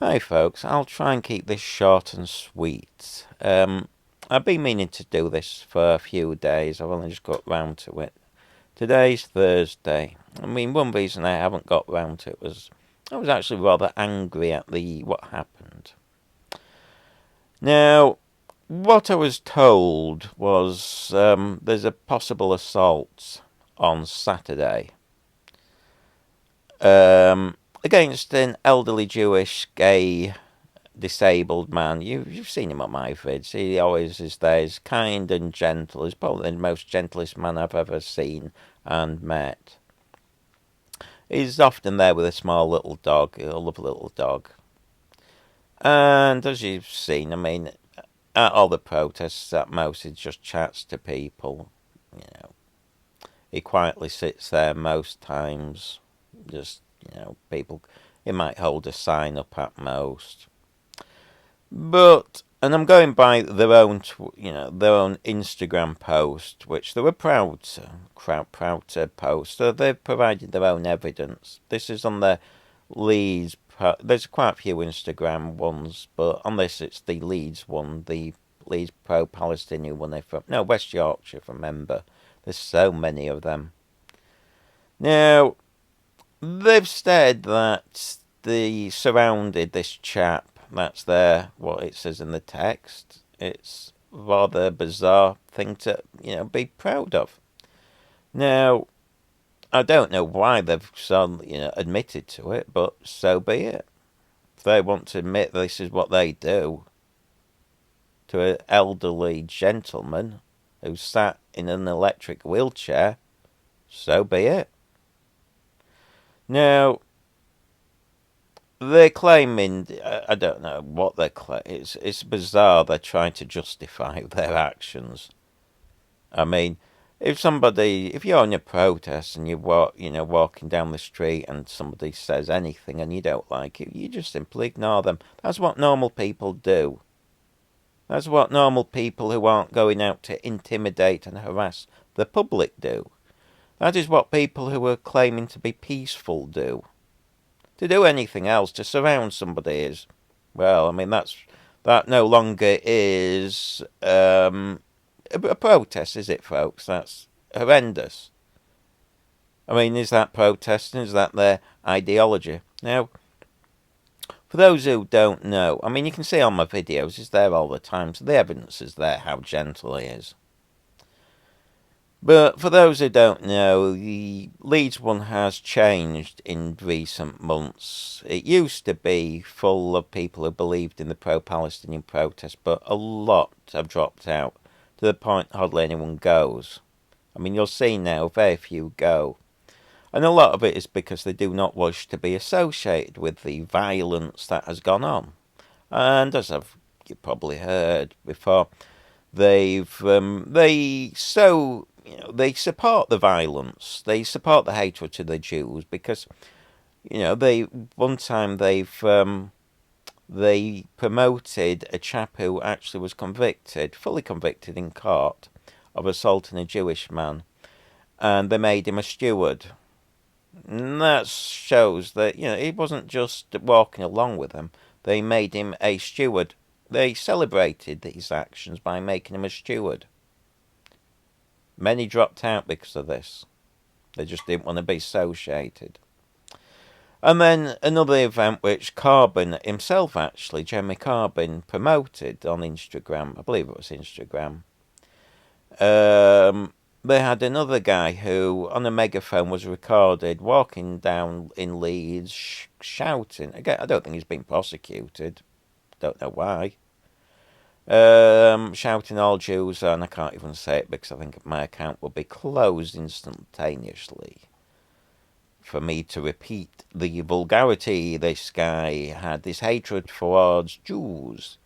Hi folks, I'll try and keep this short and sweet. I've been meaning to do this for a few days. I've only just got round to it. Today's Thursday. One reason I haven't got round to it was I was actually rather angry at the what happened. Now, what I was told was there's a possible assault on Saturday against an elderly Jewish gay disabled man. You've seen him on my vids. He always is there. He's kind and gentle. He's probably the most gentlest man I've ever seen and met. He's often there with a small little dog, a lovely little dog. And as you've seen, at all the protests, at most he just chats to people. You know, he quietly sits there most times. Just people. He might hold a sign up at most. And I'm going by their own, their own Instagram post, which they were proud to post. So they've provided their own evidence. This is on the Leeds. There's quite a few Instagram ones, but on this it's the Leeds one, the Leeds Pro-Palestine one. From West Yorkshire, if I remember. There's so many of them. Now they've said that they surrounded this chap. That's what it says in the text. It's a rather bizarre thing to, be proud of. Now, I don't know why they've admitted to it, but so be it. If they want to admit this is what they do to an elderly gentleman who sat in an electric wheelchair, so be it. Now, they're claiming, I don't know what they're claiming. It's bizarre they're trying to justify their actions. If you're in a protest and walking down the street and somebody says anything and you don't like it, you just simply ignore them. That's what normal people do. That's what normal people who aren't going out to intimidate and harass the public do. That is what people who are claiming to be peaceful do. To do anything else, to surround somebody is, that no longer is a protest, is it, folks? That's horrendous. Is that protesting? Is that their ideology? Now, for those who don't know, you can see on my videos, it's there all the time, so the evidence is there how gentle he is. But for those who don't know, the Leeds one has changed in recent months. It used to be full of people who believed in the pro-Palestinian protest, but a lot have dropped out, to the point hardly anyone goes. You'll see now, very few go. And a lot of it is because they do not wish to be associated with the violence that has gone on. And as you probably heard before, they support the violence. They support the hatred to the Jews because, they promoted a chap who actually was fully convicted in court of assaulting a Jewish man, and they made him a steward. And that shows that, he wasn't just walking along with them. They made him a steward. They celebrated his actions by making him a steward. Many dropped out because of this. They just didn't want to be associated. And then another event which Corbyn himself, actually, Jeremy Corbyn, promoted on Instagram. I believe it was Instagram. They had another guy who, on a megaphone, was recorded walking down in Leeds, shouting. Again, I don't think he's been prosecuted. Don't know why. Shouting all Jews, and I can't even say it because I think my account will be closed instantaneously. For me to repeat the vulgarity, this guy had this hatred towards Jews.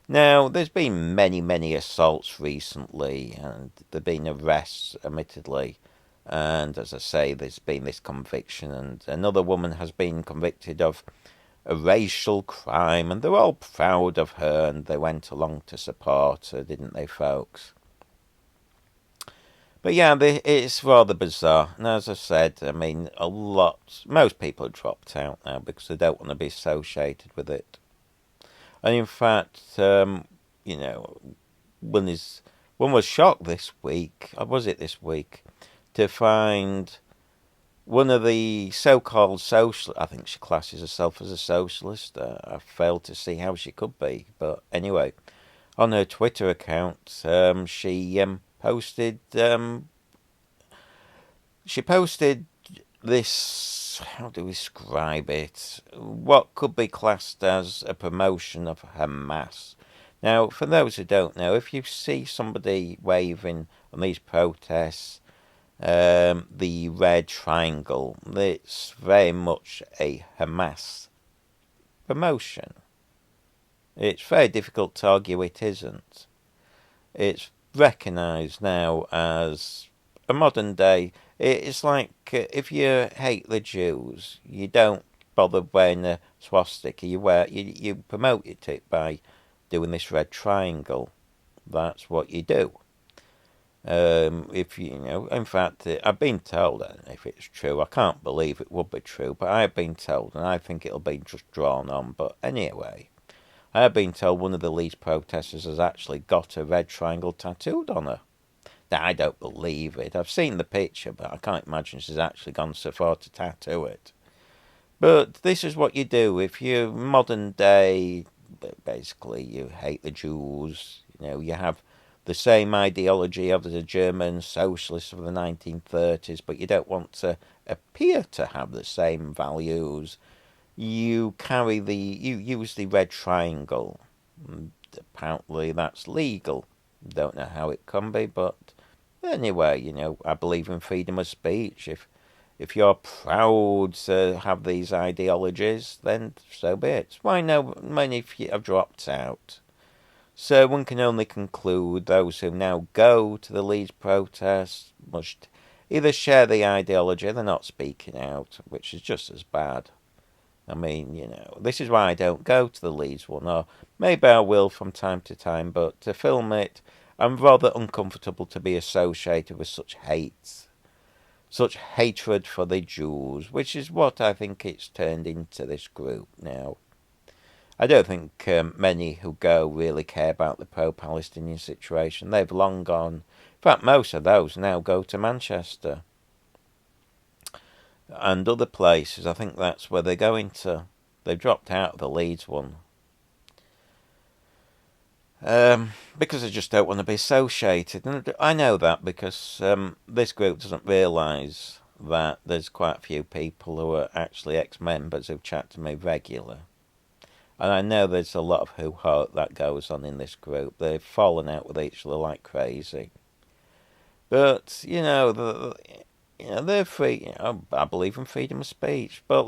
Now, there's been many, many assaults recently, and there have been arrests, admittedly. And as I say, there's been this conviction, and another woman has been convicted of a racial crime, and they're all proud of her, and they went along to support her, didn't they, folks? But yeah, it's rather bizarre. And as I said, most people have dropped out now because they don't want to be associated with it. And in fact, you know, one was shocked this week, or was it this week, to find one of the so-called social, I think she classes herself as a socialist. I failed to see how she could be, but anyway, on her Twitter account, she posted this. How do we describe it? What could be classed as a promotion of Hamas. Now, for those who don't know, if you see somebody waving on these protests, the red triangle, it's very much a Hamas promotion. It's very difficult to argue it isn't. It's recognised now as a modern day. It's like if you hate the Jews, you don't bother wearing a swastika. You promote it by doing this red triangle. That's what you do. If in fact, I've been told, I don't know if it's true, I can't believe it would be true, but I have been told, and I think it'll be just drawn on, but anyway, I have been told one of the Leeds protesters has actually got a red triangle tattooed on her. Now, I don't believe it. I've seen the picture, but I can't imagine she's actually gone so far to tattoo it. But this is what you do if you're modern day, basically you hate the Jews, you have the same ideology of the German socialists of the 1930s, but you don't want to appear to have the same values. You use the red triangle. And apparently that's legal. Don't know how it can be, but anyway, I believe in freedom of speech. If you're proud to have these ideologies, then so be it. Why no many have dropped out? So one can only conclude those who now go to the Leeds protests must either share the ideology, they're not speaking out, which is just as bad. I mean, this is why I don't go to the Leeds one, or maybe I will from time to time, but to film it, I'm rather uncomfortable to be associated with such hate, such hatred for the Jews, which is what I think it's turned into this group now. I don't think many who go really care about the pro-Palestinian situation. They've long gone. In fact, most of those now go to Manchester and other places. I think that's where they're going to. They've dropped out of the Leeds one. Because they just don't want to be associated. And I know that because this group doesn't realise that there's quite a few people who are actually ex-members who chat to me regularly. And I know there's a lot of hoo-ha that goes on in this group. They've fallen out with each other like crazy. But, they're free. I believe in freedom of speech. But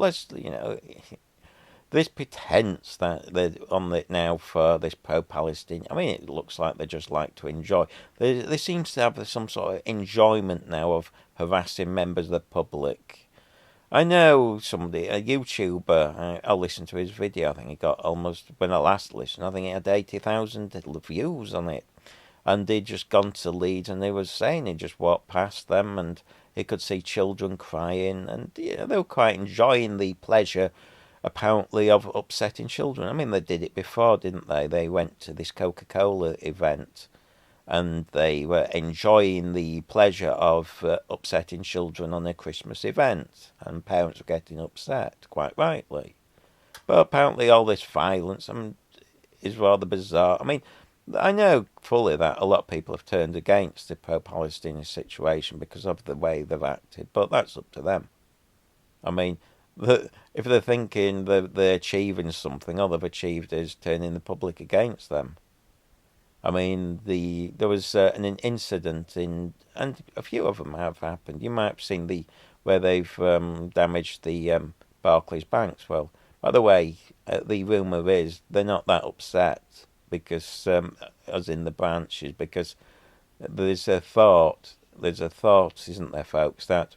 this pretense that they're on it now for this pro-Palestinian, I mean, it looks like they just like to enjoy. They seem to have some sort of enjoyment now of harassing members of the public. I know somebody, a YouTuber, I listened to his video, I think he got almost, when I last listened, I think he had 80,000 views on it. And he'd just gone to Leeds and he was saying he just walked past them and he could see children crying and they were quite enjoying the pleasure, apparently, of upsetting children. I mean, they did it before, didn't they? They went to this Coca-Cola event and they were enjoying the pleasure of upsetting children on a Christmas event, and parents were getting upset, quite rightly. But apparently all this violence is rather bizarre. I mean, I know fully that a lot of people have turned against the pro-Palestinian situation because of the way they've acted, but that's up to them. I mean, if they're thinking they're achieving something, all they've achieved is turning the public against them. I mean, there was an incident and a few of them have happened. You might have seen where they've damaged the Barclays banks. Well, by the way, the rumour is they're not that upset because, as in the branches, because there's a thought, isn't there, folks, that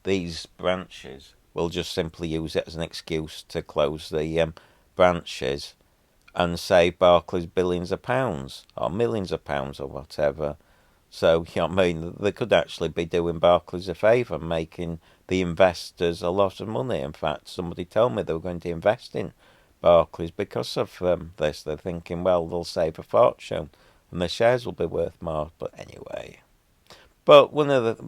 these branches will just simply use it as an excuse to close the branches and save Barclays billions of pounds or millions of pounds or whatever. So, I mean, they could actually be doing Barclays a favour, making the investors a lot of money. In fact, somebody told me they were going to invest in Barclays because of this. They're thinking, well, they'll save a fortune and the shares will be worth more. But anyway. But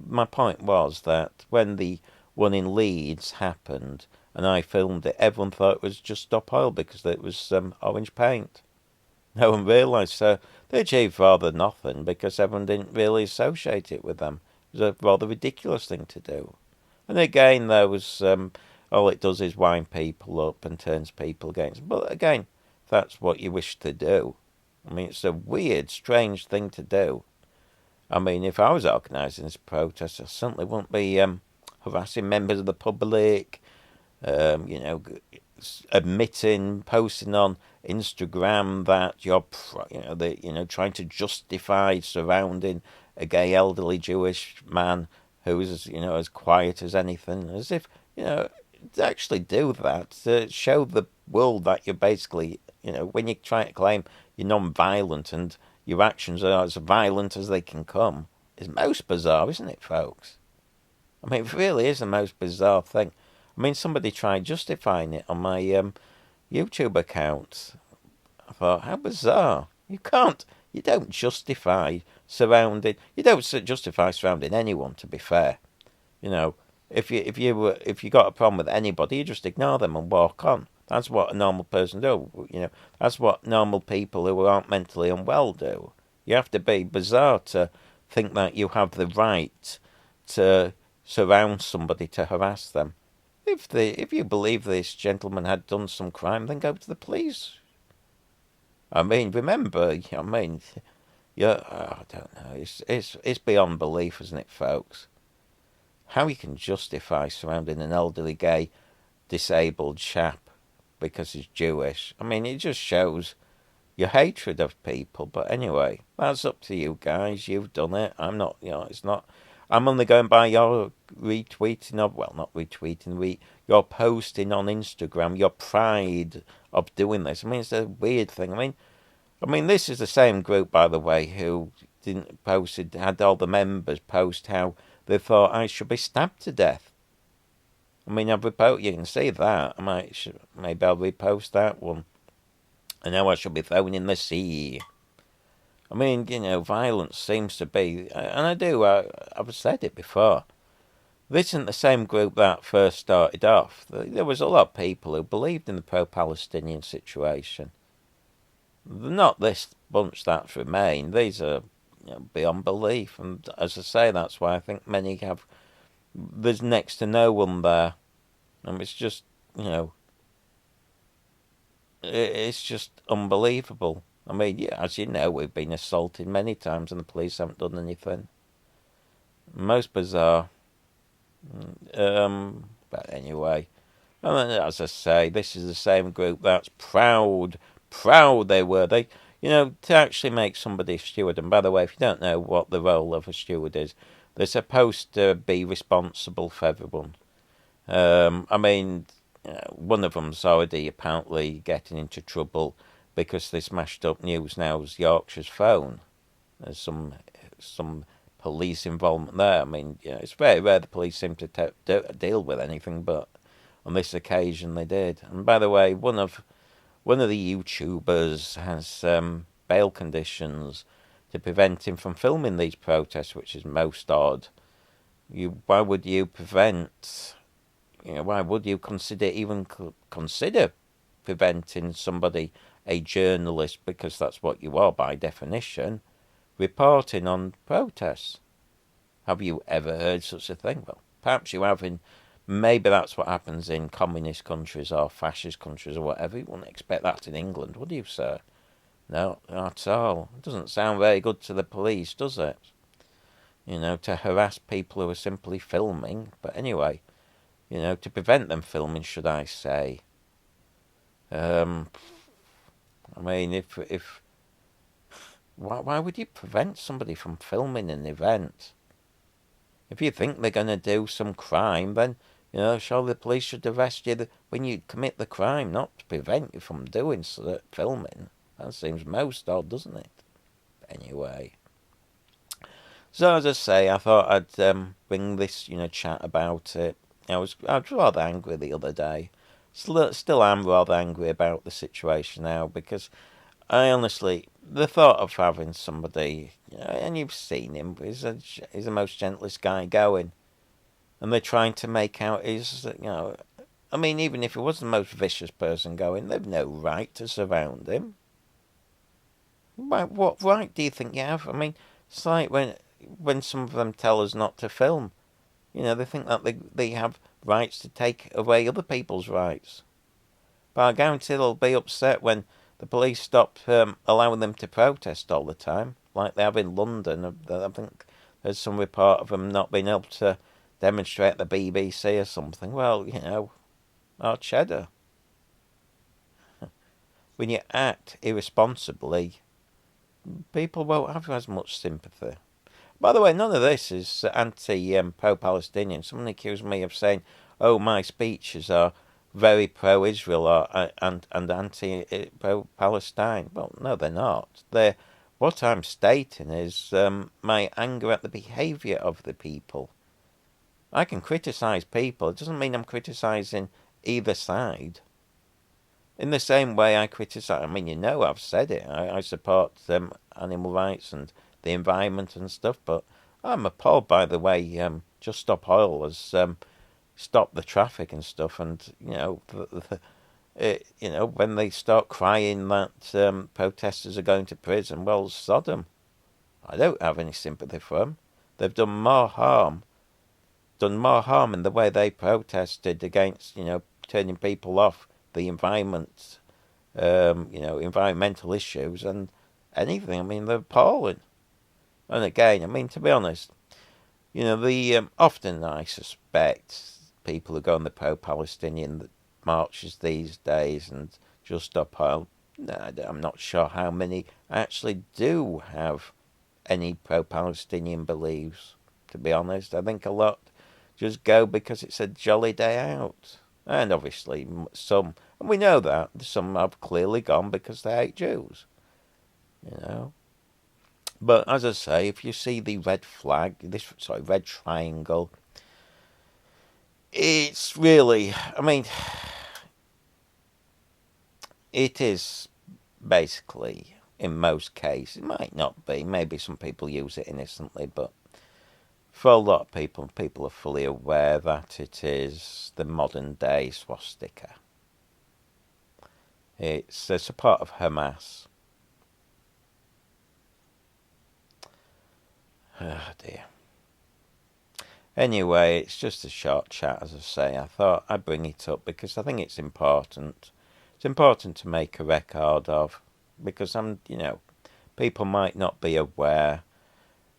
my point was that when the one in Leeds happened and I filmed it, everyone thought it was just stop oil because it was orange paint. No one realised. So they achieved rather nothing because everyone didn't really associate it with them. It was a rather ridiculous thing to do. And again, there was all it does is wind people up and turns people against. But again, if that's what you wish to do, I mean, it's a weird, strange thing to do. I mean, if I was organising this protest, I certainly wouldn't be harassing members of the public, you know, admitting, posting on Instagram that you're, trying to justify surrounding a gay elderly Jewish man who is, as quiet as anything, as if, to actually do that, to show the world that you're basically, when you try to claim you're non-violent and your actions are as violent as they can come, is most bizarre, isn't it, folks? I mean, it really is the most bizarre thing. I mean, somebody tried justifying it on my YouTube account. I thought, how bizarre. You don't justify surrounding anyone, to be fair. If you got a problem with anybody, you just ignore them and walk on. That's what a normal person do. That's what normal people who aren't mentally unwell do. You have to be bizarre to think that you have the right to surround somebody to harass them. If you believe this gentleman had done some crime, then go to the police. I mean, remember, I don't know. It's beyond belief, isn't it, folks? How you can justify surrounding an elderly, gay, disabled chap because he's Jewish. I mean, it just shows your hatred of people. But anyway, that's up to you guys. You've done it. I'm not, it's not. I'm only going by your retweeting of, well, not retweeting, your posting on Instagram, your pride of doing this. I mean, it's a weird thing. I mean, this is the same group, by the way, who had all the members post how they thought I should be stabbed to death. I mean, you can see that. Maybe I'll repost that one. And now I should be thrown in the sea. I mean, violence seems to be, and I've said it before, this isn't the same group that first started off. There was a lot of people who believed in the pro-Palestinian situation. Not this bunch that's remained. These are beyond belief. And as I say, that's why I think many have, there's next to no one there. And it's just, it's just unbelievable. I mean, yeah, as you know, we've been assaulted many times and the police haven't done anything. Most bizarre. But anyway, and as I say, this is the same group that's proud they were. They, to actually make somebody a steward. And by the way, if you don't know what the role of a steward is, they're supposed to be responsible for everyone. I mean, one of them's already apparently getting into trouble because they smashed up News Now's Yorkshire's phone. There's some police involvement there. I mean, it's very rare the police seem to deal with anything, but on this occasion they did. And by the way, one of the YouTubers has bail conditions to prevent him from filming these protests, which is most odd. Why would you consider preventing somebody, a journalist, because that's what you are by definition, reporting on protests? Have you ever heard such a thing? Well, perhaps you have maybe that's what happens in communist countries or fascist countries or whatever. You wouldn't expect that in England, would you, sir? No, not at all. It doesn't sound very good to the police, does it? To harass people who are simply filming. But anyway, to prevent them filming, should I say. I mean, if why would you prevent somebody from filming an event? If you think they're going to do some crime, then, surely the police should arrest you when you commit the crime, not to prevent you from doing filming. That seems most odd, doesn't it? Anyway. So, as I say, I thought I'd bring this, chat about it. I was rather angry the other day. Still am rather angry about the situation now, because I honestly, the thought of having somebody, and you've seen him, he's the most gentlest guy going, and they're trying to make out I mean, even if he was the most vicious person going, they've no right to surround him. What right do you think you have? I mean, it's like when some of them tell us not to film. They think that they have rights to take away other people's rights. But I guarantee they'll be upset when the police stop allowing them to protest all the time, like they have in London. I think there's some report of them not being able to demonstrate at the BBC or something. Well, our cheddar. When you act irresponsibly, people won't have as much sympathy. By the way, none of this is anti-pro-Palestinian. Someone accused me of saying, "Oh, my speeches are very pro-Israel and anti-pro-Palestine." Well, no, they're not. What I'm stating is my anger at the behaviour of the people. I can criticise people. It doesn't mean I'm criticising either side. In the same way I criticise, I mean, I've said it. I support animal rights and the environment and stuff, but I'm appalled by the way Just Stop Oil has stopped the traffic and stuff, and when they start crying that protesters are going to prison, well, Sodom. I don't have any sympathy for them. They've done more harm in the way they protested against, turning people off the environment, environmental issues and anything. I mean, they're appalling. And again, I mean, to be honest, often I suspect people who go on the pro-Palestinian marches these days and Just Stop Oil, I'm not sure how many actually do have any pro-Palestinian beliefs, to be honest. I think a lot just go because it's a jolly day out. And obviously some, and we know that, some have clearly gone because they hate Jews, But as I say, if you see the red red triangle, it's really, I mean, it is basically, in most cases, it might not be, maybe some people use it innocently, but for a lot of people are fully aware that it is the modern day swastika. It's a support of Hamas. Oh dear. Anyway, it's just a short chat, as I say. I thought I'd bring it up because I think it's important. It's important to make a record of, because people might not be aware.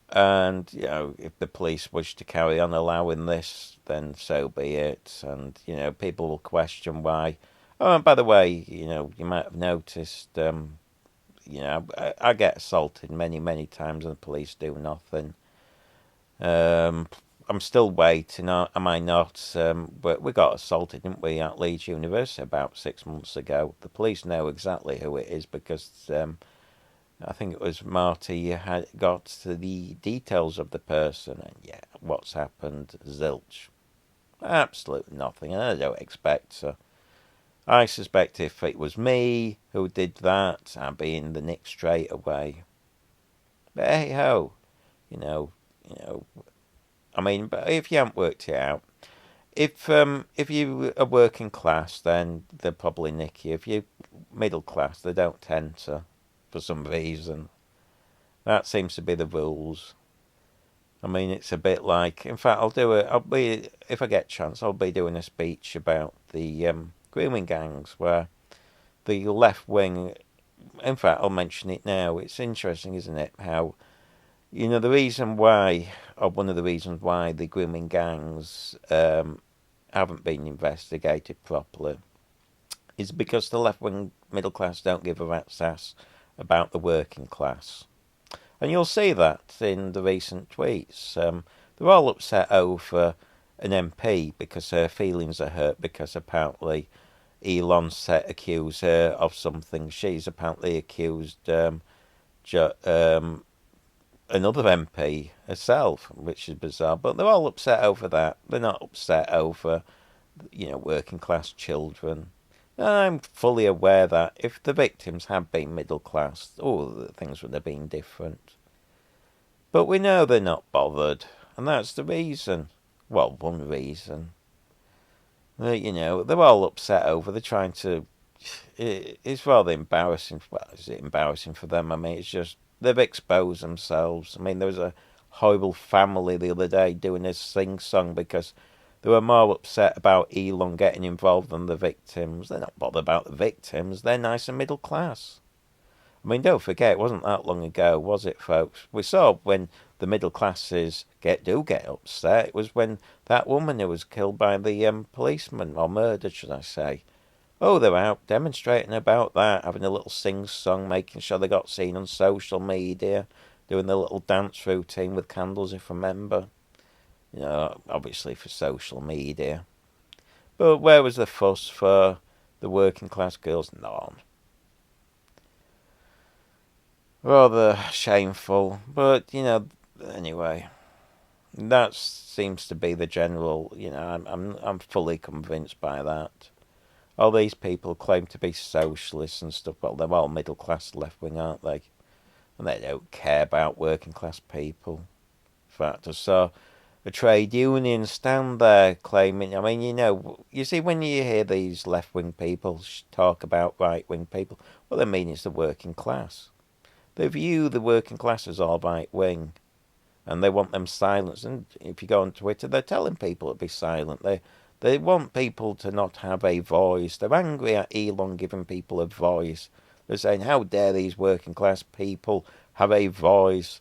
And, if the police wish to carry on allowing this, then so be it. And, people will question why. Oh, and by the way, you might have noticed, I get assaulted many, many times and the police do nothing. I'm still waiting, am I not? But we got assaulted, didn't we, at Leeds University about 6 months ago. The police know exactly who it is because I think it was Marty had got the details of the person, and what's happened, zilch. Absolutely nothing, and I don't expect so. I suspect if it was me who did that, I'd be in the nick straight away. But hey ho, you know, I mean, but if you haven't worked it out, if you are working class, then they'll probably nick you. If you're middle class, they don't tend to, for some reason. That seems to be the rules. I mean, it's a bit like. In fact, if I get a chance, I'll be doing a speech about the grooming gangs, where the left wing. In fact, I'll mention it now. It's interesting, isn't it? How the reason why, or one of the reasons why the grooming gangs haven't been investigated properly, is because the left wing middle class don't give a rat's ass about the working class. And you'll see that in the recent tweets. They're all upset over an MP because her feelings are hurt because apparently Elon accused her of something. She's apparently accused another MP herself, which is bizarre. But they're all upset over that. They're not upset over working class children. I'm fully aware that if the victims had been middle class, things would have been different. But we know they're not bothered, and that's the reason. Well, one reason. They're all upset over. They're trying to. It's rather embarrassing. Well, is it embarrassing for them? I mean, it's just they've exposed themselves. I mean, there was a horrible family the other day doing a sing-song because they were more upset about Elon getting involved than the victims. They're not bothered about the victims. They're nice and middle class. I mean, don't forget, it wasn't that long ago, was it, folks? We saw when the middle classes get upset. It was when that woman who was killed by the policeman, or murdered, should I say. Oh, they were out demonstrating about that, having a little sing-song, making sure they got seen on social media, doing the little dance routine with candles, if I remember. Obviously for social media. But where was the fuss for the working class girls? None. Rather shameful, but anyway, that seems to be the general. I'm fully convinced by that. All these people claim to be socialists and stuff. Well, they're all middle class left wing, aren't they? And they don't care about working class people. In fact, I saw a trade union stand there claiming. I mean, you see, when you hear these left wing people talk about right wing people, what they mean is the working class. They view the working class as all right wing, and they want them silenced. And if you go on Twitter, they're telling people to be silent. They want people to not have a voice. They're angry at Elon giving people a voice. They're saying, how dare these working class people have a voice?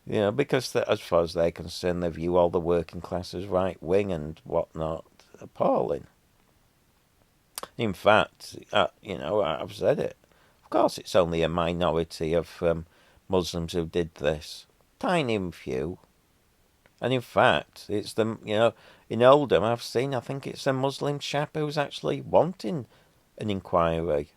Because as far as they're concerned, they view all the working class as right wing and whatnot. Appalling. In fact, I've said it. Of course, it's only a minority of Muslims who did this. Tiny few. And in fact, it's in Oldham, I think it's a Muslim chap who's actually wanting an inquiry.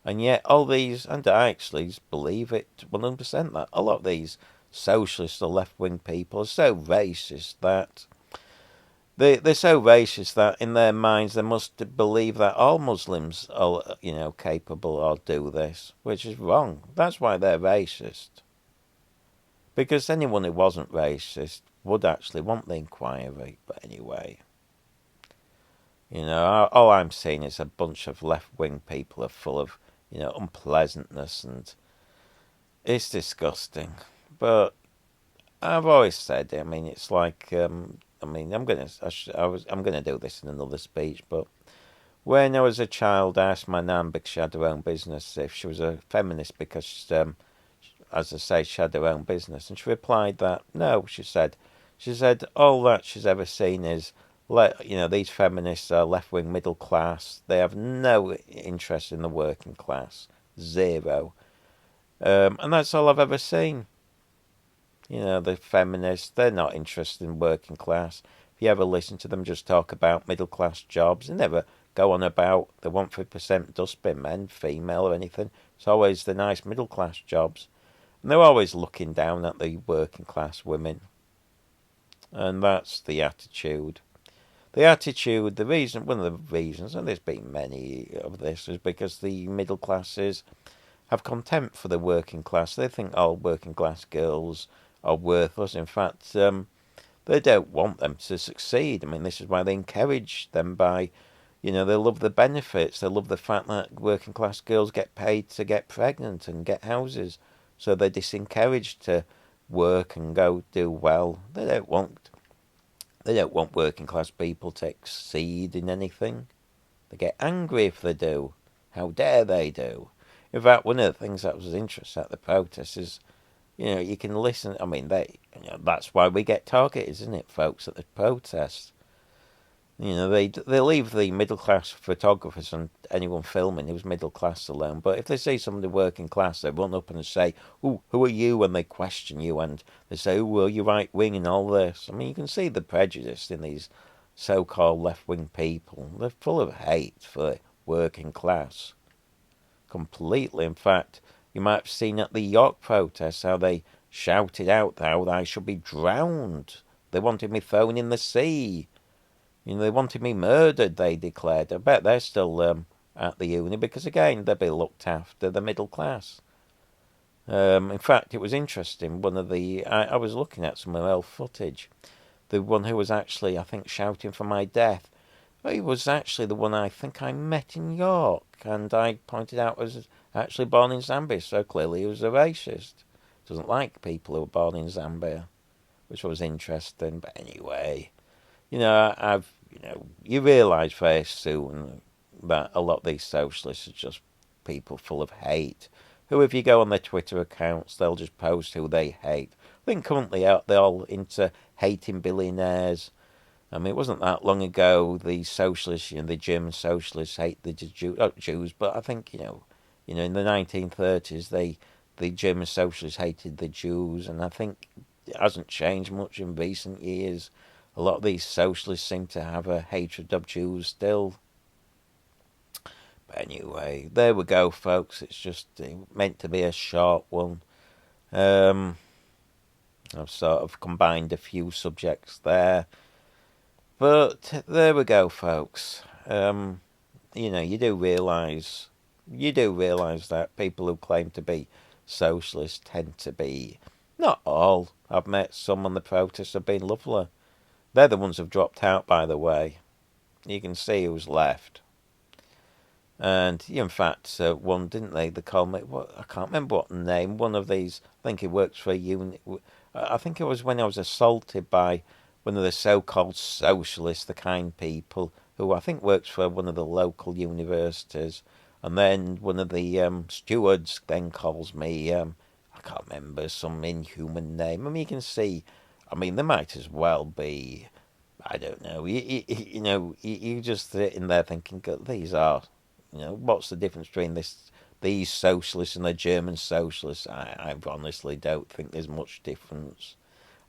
And yet all these, and I actually believe it 100%, that a lot of these socialist or left-wing people are so racist that they're so racist that in their minds they must believe that all Muslims are, capable or do this, which is wrong. That's why they're racist. Because anyone who wasn't racist would actually want the inquiry. But anyway, all I'm seeing is a bunch of left-wing people are full of, unpleasantness, and it's disgusting. But I've always said, I mean, it's like, I'm gonna do this in another speech, but when I was a child, I asked my nan, because she had her own business, if she was a feminist because, as I say, she had her own business, and she replied that no. She said all that she's ever seen is, these feminists are left-wing middle class. They have no interest in the working class, zero, and that's all I've ever seen. The feminists, they're not interested in working class. If you ever listen to them just talk about middle class jobs, they never go on about the 1% dustbin men, female or anything. It's always the nice middle class jobs. And they're always looking down at the working class women. And that's the attitude. One of the reasons, and there's been many of this, is because the middle classes have contempt for the working class. They think all working class girls are worthless. In fact, they don't want them to succeed. I mean, this is why they encourage them by, they love the benefits. They love the fact that working class girls get paid to get pregnant and get houses. So they're disencouraged to work and go do well. They don't want working class people to exceed in anything. They get angry if they do. How dare they do? In fact, one of the things that was interesting at the protests is, you can listen. I mean, that's why we get targeted, isn't it, folks, at the protests? They leave the middle class photographers and anyone filming who's middle class alone. But if they see somebody working class, they run up and say, "Oh, who are you?" And they question you, and they say, "Oh, well, you're right wing and all this." I mean, you can see the prejudice in these so-called left-wing people. They're full of hate for working class. Completely. In fact, you might have seen at the York protests how they shouted out how I should be drowned. They wanted me thrown in the sea. They wanted me murdered, they declared. I bet they're still at the uni because, again, they'll be looked after, the middle class. In fact, it was interesting. I was looking at some old footage. The one who was actually, I think, shouting for my death, he was actually the one I think I met in York, and I pointed out was actually born in Zambia, so clearly he was a racist. Doesn't like people who are born in Zambia, which was interesting. But anyway, you realise very soon that a lot of these socialists are just people full of hate. Who, if you go on their Twitter accounts, they'll just post who they hate. I think currently they're all into hating billionaires. I mean, it wasn't that long ago the socialists, the German socialists hate the Jews, but I think in the 1930s the German socialists hated the Jews, and I think it hasn't changed much in recent years. A lot of these socialists seem to have a hatred of Jews still. But anyway, there we go, folks. It's just meant to be a short one. I've sort of combined a few subjects there. But there we go, folks. You do realise that people who claim to be socialists tend to be, not all. I've met some on the protests have been lovely. They're the ones who've dropped out, by the way. You can see who's left. And in fact, one, didn't they? They called me. I can't remember what name. One of these. I think he works for a unit. I think it was when I was assaulted by one of the so-called socialists, the kind people, who I think works for one of the local universities. And then one of the stewards then calls me. I can't remember, some inhuman name. I mean, you can see. I mean, they might as well be. I don't know. You just sit in there thinking, these are. What's the difference between these socialists and the German socialists? I honestly don't think there's much difference.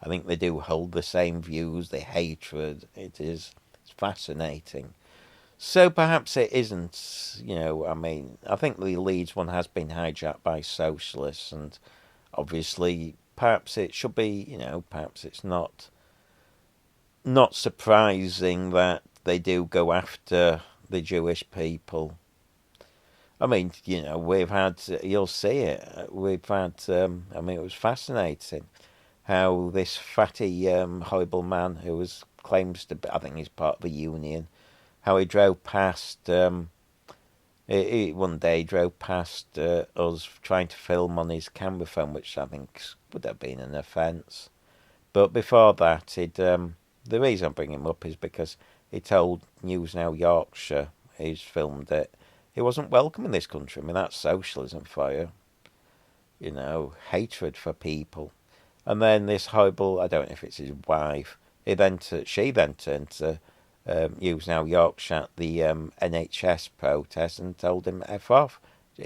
I think they do hold the same views, the hatred. It's fascinating. So perhaps it isn't, I think the Leeds one has been hijacked by socialists, and obviously perhaps it should be, perhaps it's not surprising that they do go after the Jewish people. I mean, you'll see it. We've had, it was fascinating how this fatty, horrible man who claims to be, I think he's part of a union, how he drove past, one day he drove past us trying to film on his camera phone, which I think would have been an offence. But before that, the reason I bring him up is because he told News Now Yorkshire, he's filmed it, he wasn't welcome in this country. I mean, that's socialism for you. Hatred for people. And then this horrible, I don't know if it's his wife, she then turned to News Now Yorkshire at the NHS protest and told him F off. She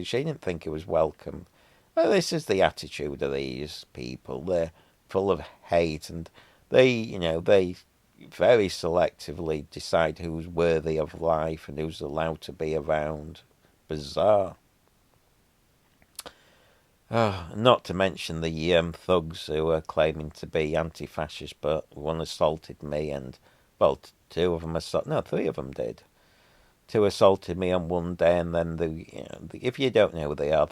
didn't think he was welcome. Well, this is the attitude of these people. They're full of hate, and they very selectively decide who's worthy of life and who's allowed to be around. Bizarre. Not to mention the thugs who are claiming to be anti-fascist, but one assaulted me, and well, three of them did. Two assaulted me on one day, and then if you don't know who they are,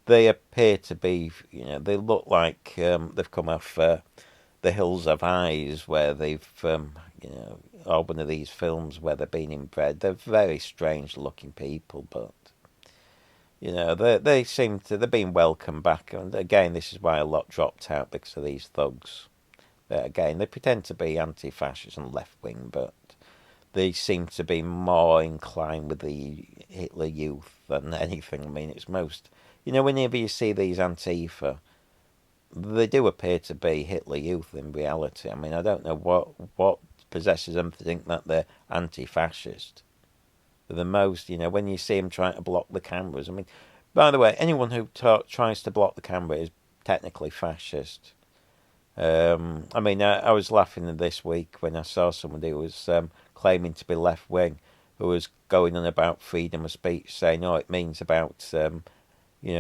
they appear to be, they look like they've come off the Hills of Eyes, where they've, or one of these films where they've been inbred. They're very strange looking people, but they seem to, they've been welcomed back. And again, this is why a lot dropped out, because of these thugs. Again, they pretend to be anti-fascist and left-wing, but they seem to be more inclined with the Hitler Youth than anything. I mean, it's most, whenever you see these Antifa, they do appear to be Hitler Youth in reality. I mean, I don't know what possesses them to think that they're anti-fascist. They're the most, when you see them trying to block the cameras. I mean, by the way, anyone who tries to block the camera is technically fascist. I was laughing this week when I saw somebody who was claiming to be left-wing, who was going on about freedom of speech, saying, it means about,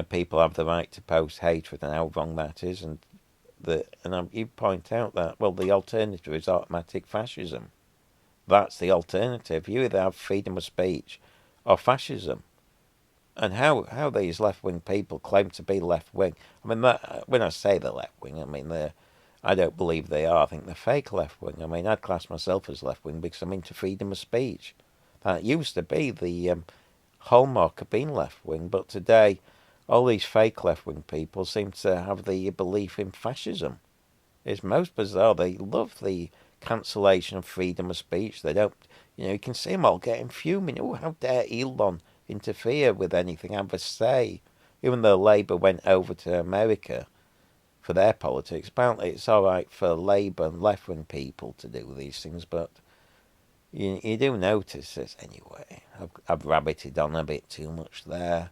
people have the right to post hatred and how wrong that is. And You point out that, well, the alternative is automatic fascism. That's the alternative. You either have freedom of speech or fascism. And how these left wing people claim to be left wing. I mean, when I say the left wing, I mean I don't believe they are. I think they're fake left wing. I mean, I'd class myself as left wing because I'm into freedom of speech. That used to be the hallmark of being left wing, but today all these fake left wing people seem to have the belief in fascism. It's most bizarre. They love the cancellation of freedom of speech. They don't, you can see them all getting fuming. Oh, how dare Elon interfere with anything, have a say? Even though Labour went over to America for their politics, apparently it's all right for Labour and left-wing people to do these things, but you do notice this anyway. I've rabbited on a bit too much there.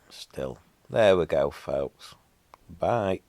Still, there we go, folks. Bye.